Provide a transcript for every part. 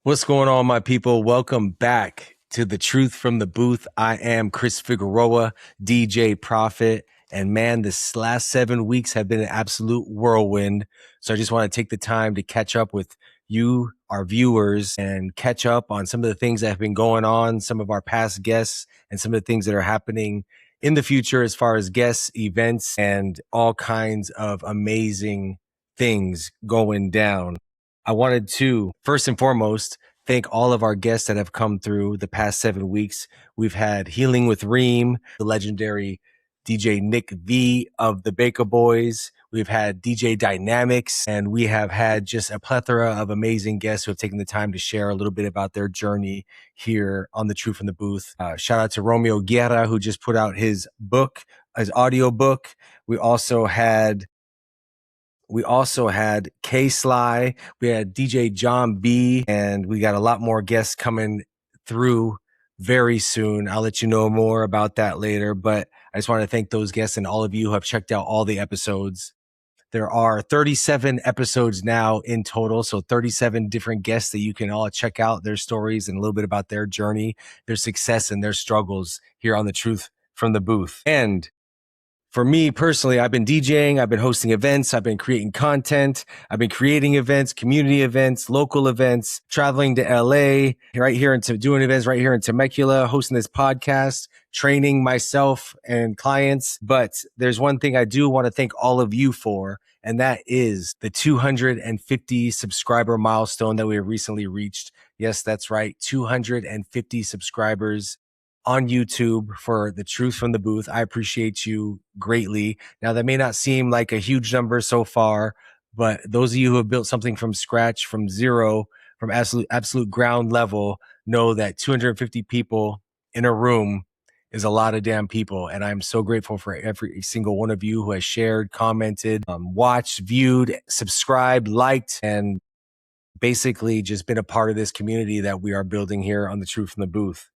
What's going on, my people? Welcome back to The Truth from the Booth. I am Chris Figueroa, DJ Prophet. And man, this last 7 weeks have been an absolute whirlwind. So I just want to take the time to catch up with you, our viewers, and catch up on some of the things that have been going on, some of our past guests, and some of the things that are happening in the future as far as guests, events, and all kinds of amazing things going down. I wanted to, first and foremost, thank all of our guests that have come through the past 7 weeks. We've had Healing with Reem, the legendary DJ Nick V of the Baker Boys. We've had DJ Dynamics, and we have had just a plethora of amazing guests who have taken the time to share a little bit about their journey here on The Truth from the Booth. Shout out to Romeo Guerra, who just put out his book, his audio book. We also had K Sly, we had DJ John B, and we got a lot more guests coming through very soon. I'll let you know more about that later, but I just want to thank those guests and all of you who have checked out all the episodes. There are 37 episodes now in total, so 37 different guests that you can all check out their stories and a little bit about their journey, their success, and their struggles here on The Truth from the Booth. And for me personally, I've been DJing, I've been hosting events, I've been creating content, I've been creating events, community events, local events, traveling to LA, right here into doing events right here in Temecula, hosting this podcast, training myself and clients. But there's one thing I do want to thank all of you for, and that is the 250 subscriber milestone that we have recently reached. Yes, that's right, 250 subscribers on YouTube for The Truth from the Booth. I appreciate you greatly. Now, that may not seem like a huge number so far, but those of you who have built something from scratch, from zero, from absolute ground level, know that 250 people in a room is a lot of damn people. And I'm so grateful for every single one of you who has shared, commented, watched, viewed, subscribed, liked, and basically just been a part of this community that we are building here on The Truth from the Booth.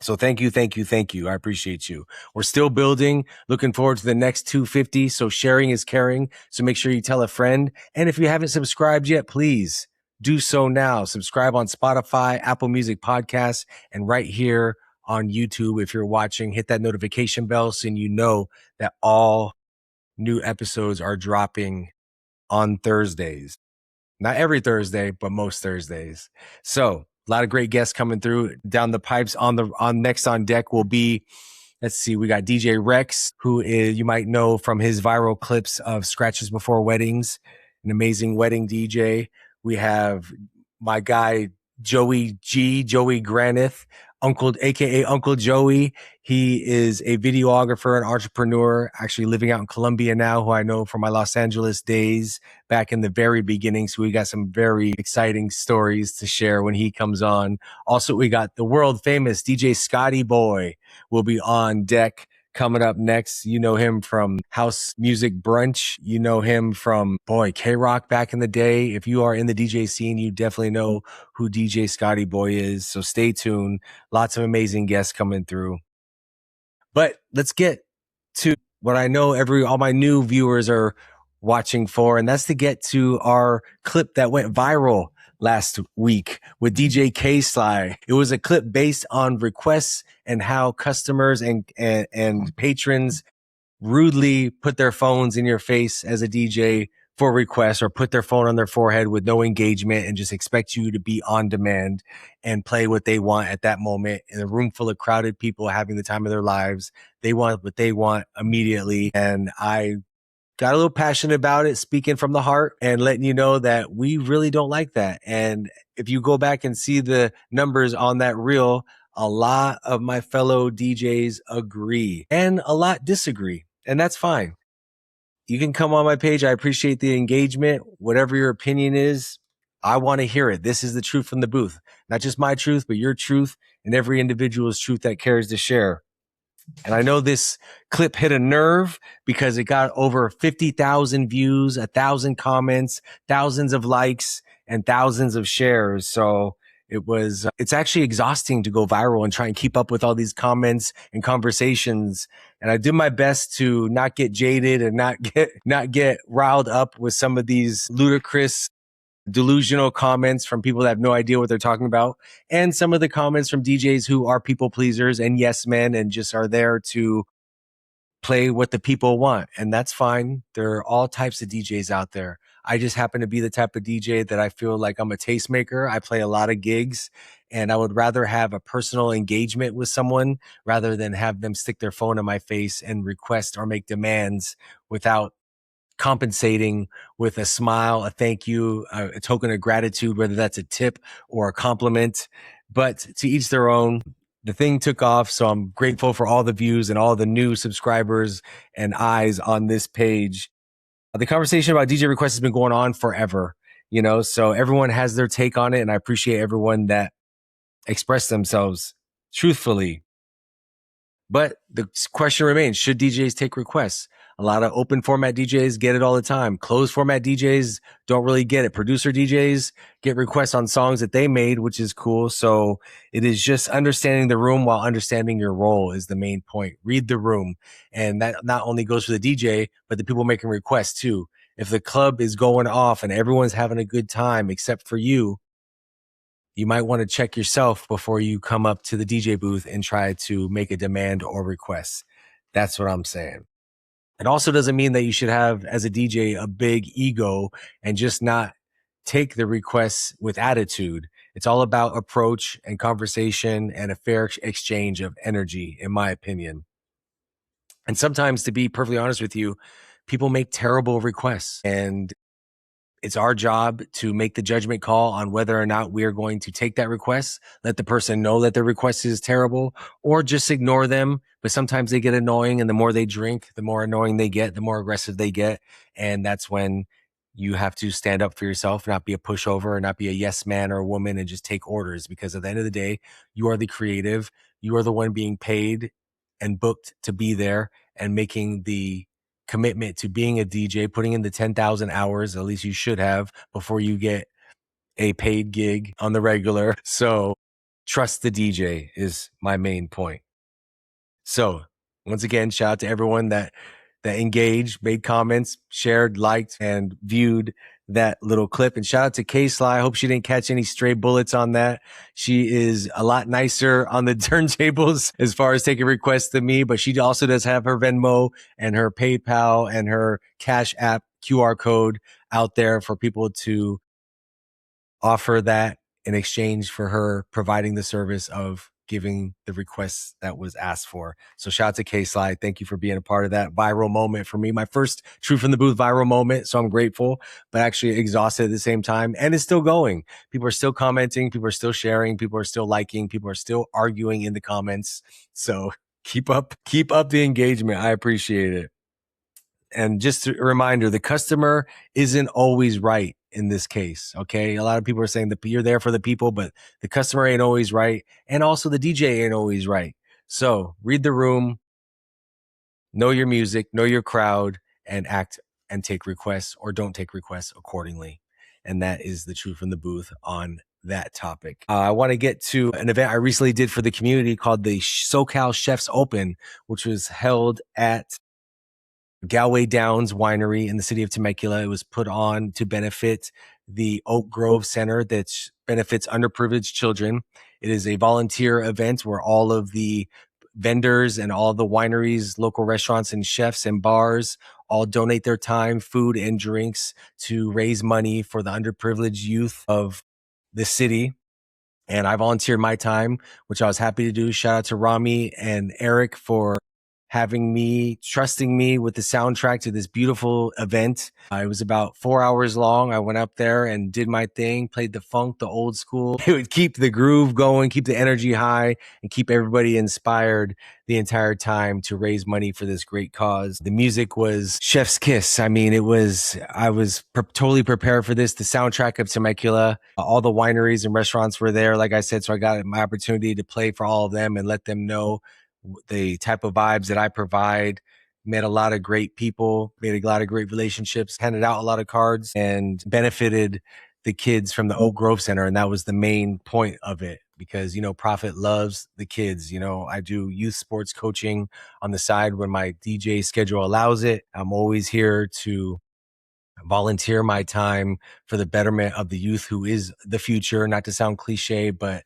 So thank you, thank you, thank you. I appreciate you. We're still building, looking forward to the next 250. So sharing is caring. So make sure you tell a friend. And if you haven't subscribed yet, please do so now. Subscribe on Spotify, Apple Music Podcasts, and right here on YouTube. If you're watching, hit that notification bell so you know that all new episodes are dropping on Thursdays. Not every Thursday, but most Thursdays. So a lot of great guests coming through down the pipes. On next on deck will be, let's see, we got DJ Rex, who is, you might know from his viral clips of Scratches Before Weddings, an amazing wedding DJ. We have my guy Joey Granith, aka Uncle Joey. He is a videographer and entrepreneur, actually living out in Colombia now, who I know from my Los Angeles days back in the very beginning. So we got some very exciting stories to share when he comes on. Also, we got the world famous DJ Scotty Boy will be on deck. Coming up next, you know him from House Music Brunch. You know him from, K-Rock back in the day. If you are in the DJ scene, you definitely know who DJ Scotty Boy is. So stay tuned. Lots of amazing guests coming through. But let's get to what I know all my new viewers are watching for, and that's to get to our clip that went viral last week with DJ K Sly. It was a clip based on requests and how customers and patrons rudely put their phones in your face as a DJ for requests, or put their phone on their forehead with no engagement and just expect you to be on demand and play what they want at that moment in a room full of crowded people having the time of their lives. They want what they want immediately. And I got a little passionate about it, speaking from the heart and letting you know that we really don't like that. And if you go back and see the numbers on that reel, a lot of my fellow DJs agree and a lot disagree. And that's fine. You can come on my page. I appreciate the engagement. Whatever your opinion is, I want to hear it. This is the truth from the booth. Not just my truth, but your truth and every individual's truth that cares to share. And I know this clip hit a nerve because it got over 50,000 views, 1,000 comments, thousands of likes, and thousands of shares. So it's actually exhausting to go viral and try and keep up with all these comments and conversations. And I did my best to not get jaded and not get riled up with some of these ludicrous delusional comments from people that have no idea what they're talking about, and some of the comments from DJs who are people pleasers and yes men and just are there to play what the people want. And that's fine. There are all types of DJs out there. I just happen to be the type of DJ that I feel like I'm a tastemaker. I play a lot of gigs, and I would rather have a personal engagement with someone rather than have them stick their phone in my face and request or make demands without compensating with a smile, a thank you, a token of gratitude, whether that's a tip or a compliment. But to each their own. The thing took off, so I'm grateful for all the views and all the new subscribers and eyes on this page. The conversation about DJ requests has been going on forever, so everyone has their take on it, and I appreciate everyone that expressed themselves truthfully. But the question remains, should DJs take requests? A lot of open format DJs get it all the time. Closed format DJs don't really get it. Producer DJs get requests on songs that they made, which is cool. So it is just understanding the room while understanding your role is the main point. Read the room. And that not only goes for the DJ, but the people making requests too. If the club is going off and everyone's having a good time except for you might want to check yourself before you come up to the DJ booth and try to make a demand or request. That's what I'm saying. It also doesn't mean that you should have, as a DJ, a big ego and just not take the requests with attitude. It's all about approach and conversation and a fair exchange of energy, in my opinion. And sometimes, to be perfectly honest with you, people make terrible requests, and it's our job to make the judgment call on whether or not we are going to take that request, let the person know that their request is terrible, or just ignore them. But sometimes they get annoying, and the more they drink, the more annoying they get, the more aggressive they get. And that's when you have to stand up for yourself, not be a pushover, or not be a yes man or woman and just take orders. Because at the end of the day, you are the creative. You are the one being paid and booked to be there and making the commitment to being a DJ, putting in the 10,000 hours, at least you should have, before you get a paid gig on the regular. So trust the DJ is my main point. So once again, shout out to everyone that engaged, made comments, shared, liked, and viewed that little clip. And shout out to K Sly. I hope she didn't catch any stray bullets on that. She is a lot nicer on the turntables as far as taking requests than me, but she also does have her Venmo and her PayPal and her Cash App QR code out there for people to offer that in exchange for her providing the service of giving the requests that was asked for. So shout out to K-Slide. Thank you for being a part of that viral moment for me. My first True from the Booth viral moment. So I'm grateful, but actually exhausted at the same time. And it's still going. People are still commenting. People are still sharing. People are still liking. People are still arguing in the comments. So keep up the engagement. I appreciate it. And just a reminder, the customer isn't always right in this case. Okay. A lot of people are saying that you're there for the people, but the customer ain't always right. And also the DJ ain't always right. So read the room, know your music, know your crowd, and act and take requests or don't take requests accordingly. And that is the Truth from the Booth on that topic. I want to get to an event I recently did for the community called the SoCal Chefs Open, which was held at Galway Downs Winery in the city of Temecula. It was put on to benefit the Oak Grove Center that benefits underprivileged children. It is a volunteer event where all of the vendors and all the wineries, local restaurants and chefs and bars all donate their time, food and drinks to raise money for the underprivileged youth of the city. And I volunteered my time, which I was happy to do. Shout out to Rami and Eric for having me, trusting me with the soundtrack to this beautiful event. It was about 4 hours long. I went up there and did my thing, played the funk, the old school. It would keep the groove going, keep the energy high, and keep everybody inspired the entire time to raise money for this great cause. The music was chef's kiss. I mean, I was totally prepared for this. The soundtrack of Temecula, all the wineries and restaurants were there, like I said, so I got my opportunity to play for all of them and let them know the type of vibes that I provide. Met a lot of great people, made a lot of great relationships, handed out a lot of cards, and benefited the kids from the Oak Grove Center. And that was the main point of it because, Prophet loves the kids. I do youth sports coaching on the side when my DJ schedule allows it. I'm always here to volunteer my time for the betterment of the youth who is the future. Not to sound cliche, but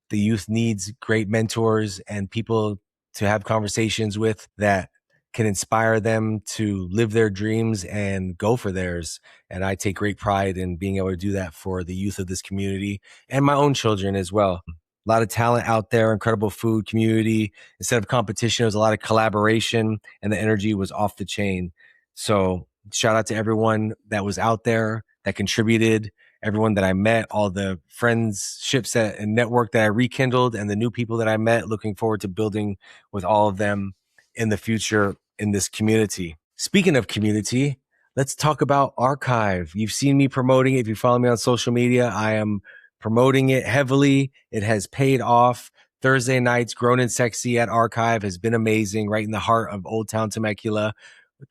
the youth needs great mentors and people to have conversations with that can inspire them to live their dreams and go for theirs. And I take great pride in being able to do that for the youth of this community and my own children as well. A lot of talent out there, incredible food community. Instead of competition, it was a lot of collaboration and the energy was off the chain. So shout out to everyone that was out there that contributed, everyone that I met, all the friendships and network that I rekindled, and the new people that I met. Looking forward to building with all of them in the future in this community. Speaking of community, let's talk about Archive. You've seen me promoting it. If you follow me on social media, I am promoting it heavily. It has paid off. Thursday nights, Grown and Sexy at Archive has been amazing, right in the heart of Old Town Temecula.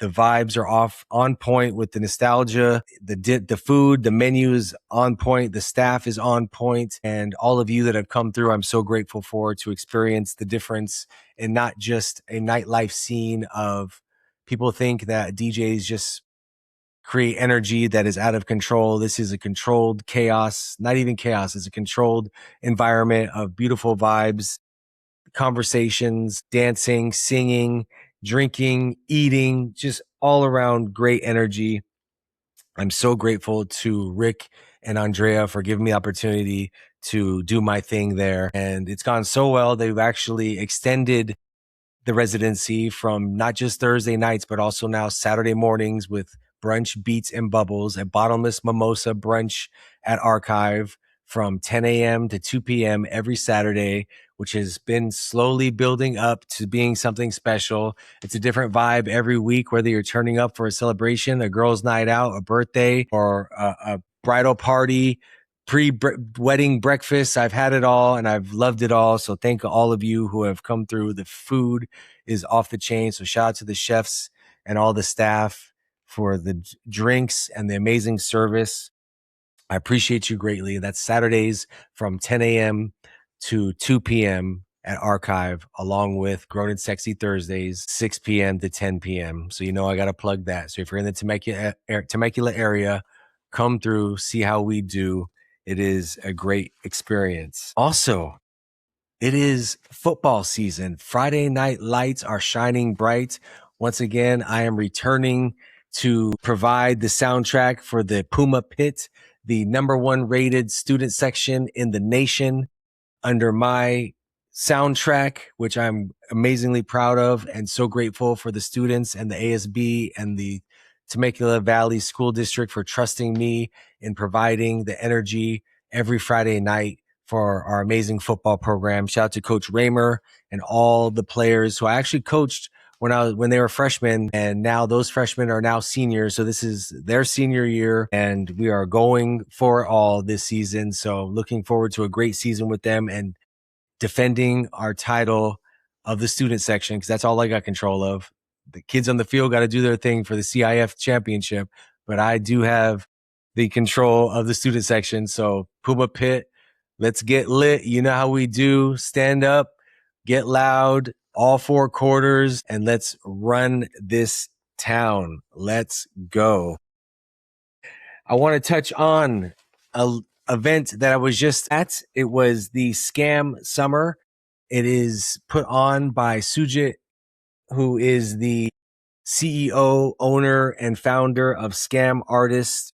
The vibes are on point with the nostalgia, the food, the menu is on point, the staff is on point, and all of you that have come through, I'm so grateful for to experience the difference in not just a nightlife scene of people think that DJs just create energy that is out of control. This is a controlled chaos, not even chaos, it's a controlled environment of beautiful vibes, conversations, dancing, singing, drinking, eating, just all around great energy. I'm so grateful to Rick and Andrea for giving me the opportunity to do my thing there. And it's gone so well, they've actually extended the residency from not just Thursday nights, but also now Saturday mornings with brunch, beats, and bubbles, a bottomless mimosa brunch at Archive from 10 a.m. to 2 p.m. every Saturday, which has been slowly building up to being something special. It's a different vibe every week, whether you're turning up for a celebration, a girls' night out, a birthday, or a bridal party, pre-wedding breakfast. I've had it all and I've loved it all. So thank all of you who have come through. The food is off the chain. So shout out to the chefs and all the staff for the drinks and the amazing service. I appreciate you greatly. That's Saturdays from 10 a.m. to 2 p.m. at Archive, along with Grown and Sexy Thursdays, 6 p.m. to 10 p.m. So you know I got to plug that. So if you're in the Temecula area, come through, see how we do. It is a great experience. Also, it is football season. Friday night lights are shining bright. Once again, I am returning to provide the soundtrack for the Puma Pit, the #1 rated student section in the nation, under my soundtrack, which I'm amazingly proud of and so grateful for the students and the ASB and the Temecula Valley School District for trusting me in providing the energy every Friday night for our amazing football program. Shout out to Coach Raymer and all the players who I actually coached when they were freshmen, and now those freshmen are now seniors. So this is their senior year and we are going for it all this season. So looking forward to a great season with them and defending our title of the student section, because that's all I got control of. The kids on the field got to do their thing for the CIF championship, but I do have the control of the student section. So Puma Pit, let's get lit. You know how we do. Stand up, get loud, all 4 quarters, and let's run this town. Let's go. I want to touch on a event that I was just at. It was the Scam Summer. It is put on by Sujit, who is the CEO, owner, and founder of Scam Artists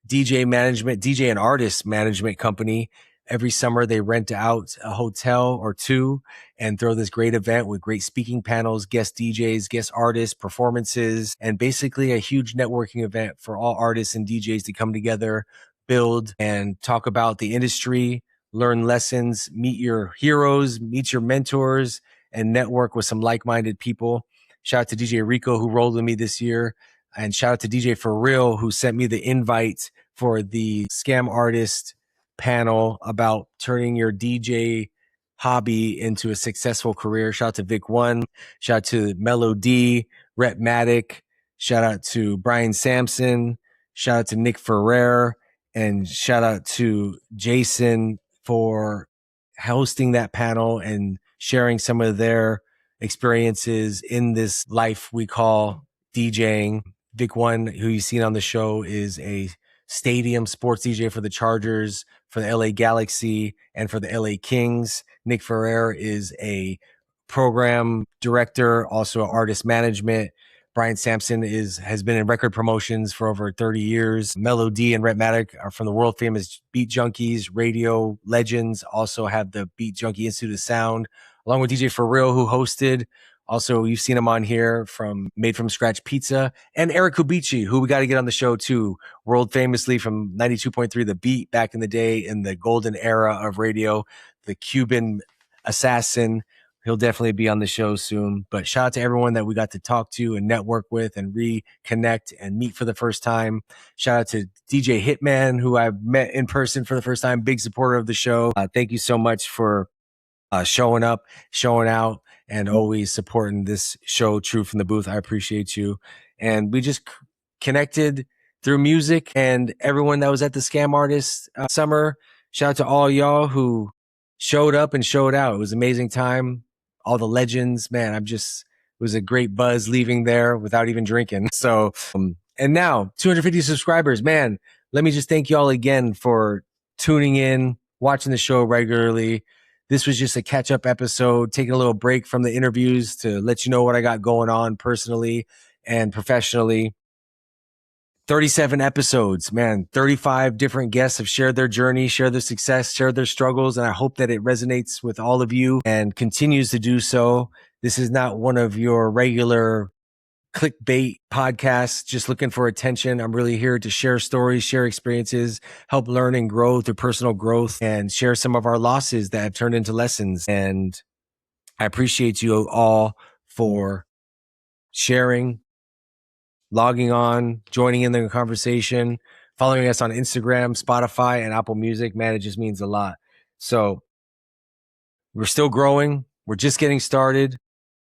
DJ and Artist Management Company. Every summer they rent out a hotel or two and throw this great event with great speaking panels, guest DJs, guest artists, performances, and basically a huge networking event for all artists and DJs to come together, build, and talk about the industry, learn lessons, meet your heroes, meet your mentors, and network with some like-minded people. Shout out to DJ Rico, who rolled with me this year. And shout out to DJ For Real, who sent me the invite for the Scam Artist panel about turning your DJ hobby into a successful career. Shout out to Vic One. Shout out to Mellow D, Rhett Maddock. Shout out to Brian Sampson. Shout out to Nick Ferrer. And shout out to Jason for hosting that panel and sharing some of their experiences in this life we call DJing. Vic One, who you've seen on the show, is a stadium sports DJ for the Chargers, for the LA Galaxy, and for the LA Kings. Nick Ferrer is a program director, also artist management. Brian Sampson has been in record promotions for over 30 years. Mellow D and Rhett Maddock are from the world famous Beat Junkies, radio legends, also have the Beat Junkie Institute of Sound, along with DJ For Real, who hosted. Also, you've seen him on here from Made From Scratch Pizza, and Eric Kubici, who we got to get on the show too, world famously from 92.3 The Beat back in the day in the golden era of radio, the Cuban assassin. He'll definitely be on the show soon. But shout out to everyone that we got to talk to and network with and reconnect and meet for the first time. Shout out to DJ Hitman, who I've met in person for the first time, big supporter of the show. Thank you so much for showing up, showing out, and always supporting this show, True from the Booth. I appreciate you. And we just connected through music, and everyone that was at the Scam Artist Summer. Shout out to all y'all who showed up and showed out. It was an amazing time. All the legends, man, it was a great buzz leaving there without even drinking. So, and now 250 subscribers, man, let me just thank y'all again for tuning in, watching the show regularly. This was just a catch-up episode, taking a little break from the interviews to let you know what I got going on personally and professionally. 37 episodes, man. 35 different guests have shared their journey, shared their success, shared their struggles, and I hope that it resonates with all of you and continues to do so. This is not one of your regular clickbait podcasts just looking for attention. I'm really here to share stories, share experiences, help learn and grow through personal growth, and share some of our losses that have turned into lessons. And I appreciate you all for sharing, logging on, joining in the conversation, following us on Instagram, Spotify, and Apple Music. Man, it just means a lot. So we're still growing. We're just getting started.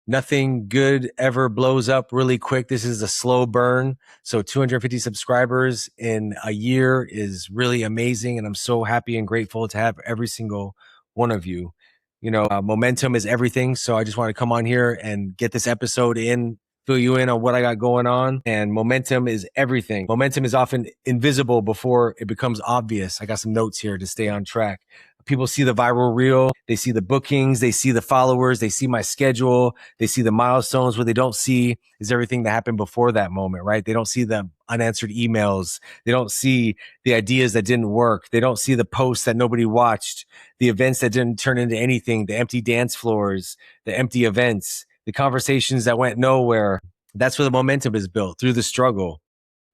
Nothing good ever blows up really quick. This is a slow burn. So 250 subscribers in a year is really amazing. And I'm so happy and grateful to have every single one of you. You know, momentum is everything. So I just want to come on here and get this episode in, fill you in on what I got going on. And momentum is everything. Momentum is often invisible before it becomes obvious. I got some notes here to stay on track. People see the viral reel, they see the bookings, they see the followers, they see my schedule, they see the milestones. What they don't see is everything that happened before that moment, right? They don't see the unanswered emails. They don't see the ideas that didn't work. They don't see the posts that nobody watched, the events that didn't turn into anything, the empty dance floors, the empty events, the conversations that went nowhere. That's where the momentum is built, through the struggle.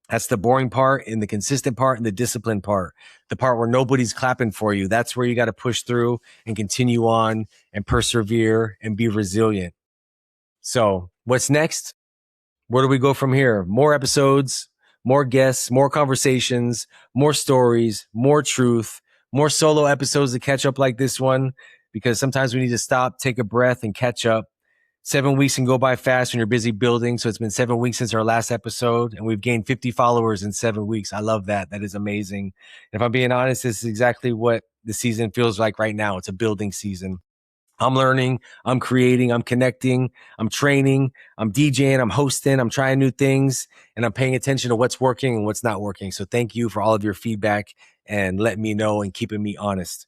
That's the boring part and the consistent part and the disciplined part, the part where nobody's clapping for you. That's where you got to push through and continue on and persevere and be resilient. So what's next? Where do we go from here? More episodes, more guests, more conversations, more stories, more truth, more solo episodes to catch up like this one, because sometimes we need to stop, take a breath, and catch up. 7 weeks can go by fast when you're busy building. So it's been 7 weeks since our last episode, and we've gained 50 followers in 7 weeks. I love that. That is amazing. And if I'm being honest, this is exactly what the season feels like right now. It's a building season. I'm learning, I'm creating, I'm connecting, I'm training, I'm DJing, I'm hosting, I'm trying new things, and I'm paying attention to what's working and what's not working. So thank you for all of your feedback and letting me know and keeping me honest.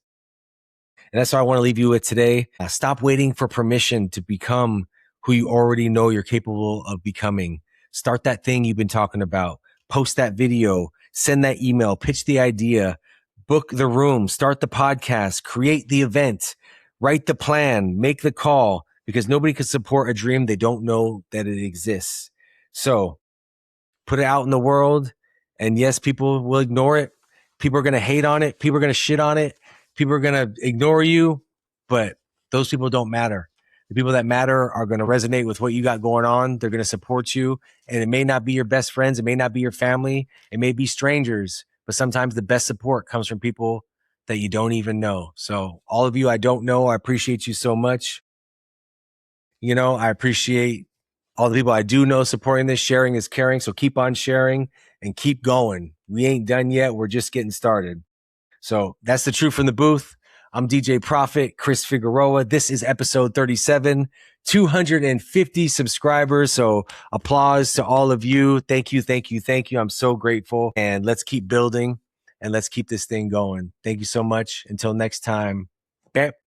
And that's what I want to leave you with today. Stop waiting for permission to become who you already know you're capable of becoming. Start that thing you've been talking about. Post that video, send that email, pitch the idea, book the room, start the podcast, create the event, write the plan, make the call, because nobody can support a dream they don't know that it exists. So put it out in the world. And yes, people will ignore it. People are going to hate on it. People are going to shit on it. People are going to ignore you, but those people don't matter. The people that matter are going to resonate with what you got going on. They're going to support you. And it may not be your best friends. It may not be your family. It may be strangers, but sometimes the best support comes from people that you don't even know. So all of you I don't know, I appreciate you so much. You know, I appreciate all the people I do know supporting this. Sharing is caring. So keep on sharing and keep going. We ain't done yet. We're just getting started. So that's the Truth from the Booth. I'm DJ Prophet, Chris Figueroa. This is episode 37, 250 subscribers. So applause to all of you. Thank you. I'm so grateful. And let's keep building and let's keep this thing going. Thank you so much. Until next time. Bam.